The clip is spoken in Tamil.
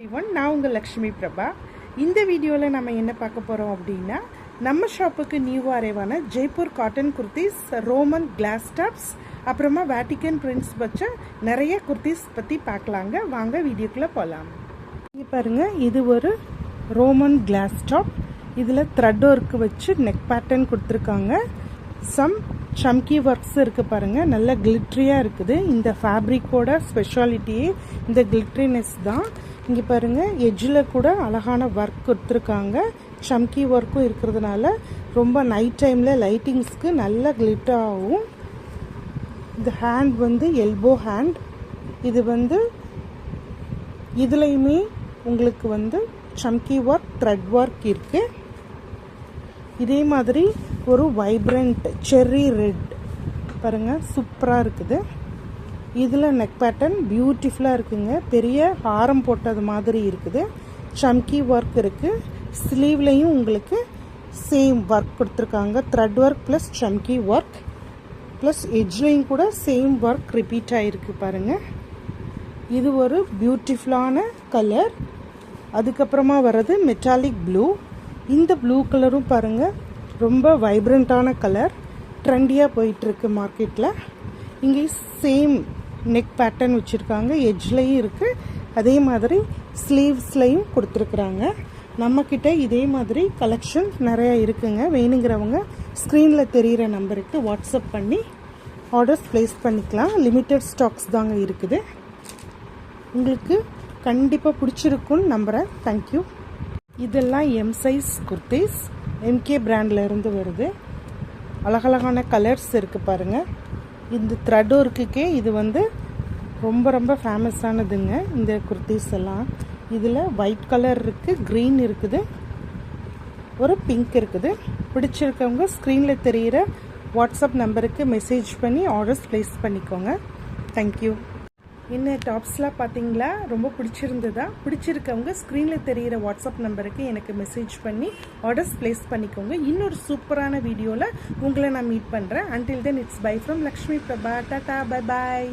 நான் உங்கள் லக்ஷ்மி பிரபா. இந்த வீடியோவில் நம்ம என்ன பார்க்க போகிறோம் அப்படின்னா, நம்ம ஷாப்புக்கு நியூவாக அரைவான Jaipur cotton kurtis, Roman glass tops, அப்புறமா வேட்டிக்கன் பிரிண்ட்ஸ் வச்ச நிறைய குர்த்திஸ் பற்றி பார்க்கலாங்க. வாங்க வீடியோக்குள்ளே போகலாம். இங்கே பாருங்கள், இது ஒரு ரோமன் கிளாஸ் டாப். இதில் த்ரெட் ஒர்க்கு வச்சு நெக் பேட்டர்ன் கொடுத்துருக்காங்க. சம் சம்கி ஒர்க்ஸ் இருக்குது பாருங்கள், நல்ல கிளிட்ரியாக இருக்குது. இந்த ஃபேப்ரிக்கோட ஸ்பெஷாலிட்டியே இந்த கிளிட்ரினஸ் தான். இங்கே பாருங்கள், எட்ஜில் கூட அழகான ஒர்க் கொடுத்துருக்காங்க. சம்கி ஒர்க்கும் இருக்கிறதுனால ரொம்ப நைட் டைமில் லைட்டிங்ஸ்க்கு நல்ல கிளிட்டர் ஆகும். இந்த ஹேண்ட் வந்து எல்போ ஹேண்ட். இது வந்து இதுலேயுமே உங்களுக்கு வந்து சம்கி ஒர்க், த்ரெட் ஒர்க் இருக்குது. இதே மாதிரி ஒரு வைப்ரண்ட் செர்ரி ரெட் பாருங்கள், சூப்பராக இருக்குது. இதில் நெக் பேட்டர்ன் பியூட்டிஃபுல்லாக இருக்குங்க. பெரிய ஹாரம் போட்டது மாதிரி இருக்குது. சம்கி ஒர்க் இருக்குது. ஸ்லீவ்லேயும் உங்களுக்கு சேம் ஒர்க் கொடுத்துருக்காங்க. Thread work plus chamki work plus எட்ஜ்லேயும் கூட சேம் ஒர்க் ரிப்பீட் ஆகிருக்கு பாருங்கள். இது ஒரு பியூட்டிஃபுல்லான கலர். அதுக்கப்புறமா வர்றது மெட்டாலிக் ப்ளூ. இந்த ப்ளூ கலரும் பாருங்கள், ரொம்ப வைப்ரண்ட்டான கலர், ட்ரெண்டியாக போயிட்டுருக்கு மார்க்கெட்டில். இங்கே சேம் நெக் பேட்டர்ன் வச்சுருக்காங்க. எட்ஜ்லேயும் இருக்குது, அதே மாதிரி ஸ்லீவ்ஸ்லையும் கொடுத்துருக்குறாங்க. நம்மக்கிட்ட இதே மாதிரி கலெக்ஷன் நிறையா இருக்குங்க. வேணுங்கிறவங்க ஸ்க்ரீனில் தெரிகிற நம்பருக்கு வாட்ஸ்அப் பண்ணி ஆர்டர்ஸ் ப்ளேஸ் பண்ணிக்கலாம். லிமிட்டட் ஸ்டாக்ஸ் தாங்க இருக்குது. உங்களுக்கு கண்டிப்பாக பிடிச்சிருக்குன்னு நம்புகிறேன். தேங்க்யூ. இதெல்லாம் எம் சைஸ் குர்த்திஸ், எம்கே பிராண்டில் இருந்து வருது. அழகழகான கலர்ஸ் இருக்குது பாருங்கள். இந்த த்ரெட் ஒர்க்குக்கே இது வந்து ரொம்ப ரொம்ப ஃபேமஸானதுங்க இந்த குர்த்திஸ் எல்லாம். இதில் ஒயிட் கலர் இருக்குது, க்ரீன் இருக்குது, ஒரு பிங்க் இருக்குது. பிடிச்சிருக்கவங்க ஸ்க்ரீனில் தெரிகிற வாட்ஸ்அப் நம்பருக்கு மெசேஜ் பண்ணி ஆர்டர்ஸ் ப்ளேஸ் பண்ணிக்கோங்க. தேங்க்யூ. என்ன டாப்ஸ்லாம் பார்த்தீங்களா? ரொம்ப பிடிச்சிருந்ததா? பிடிச்சிருக்கவங்க ஸ்க்ரீனில் தெரிகிற வாட்ஸ்அப் நம்பருக்கு எனக்கு மெசேஜ் பண்ணி ஆர்டர்ஸ் ப்ளேஸ் பண்ணிக்கோங்க. இன்னொரு சூப்பரான வீடியோவில் உங்களை நான் மீட் பண்ணுறேன். Until then it's by from Lakshmi Prabha. Tata, bye bye.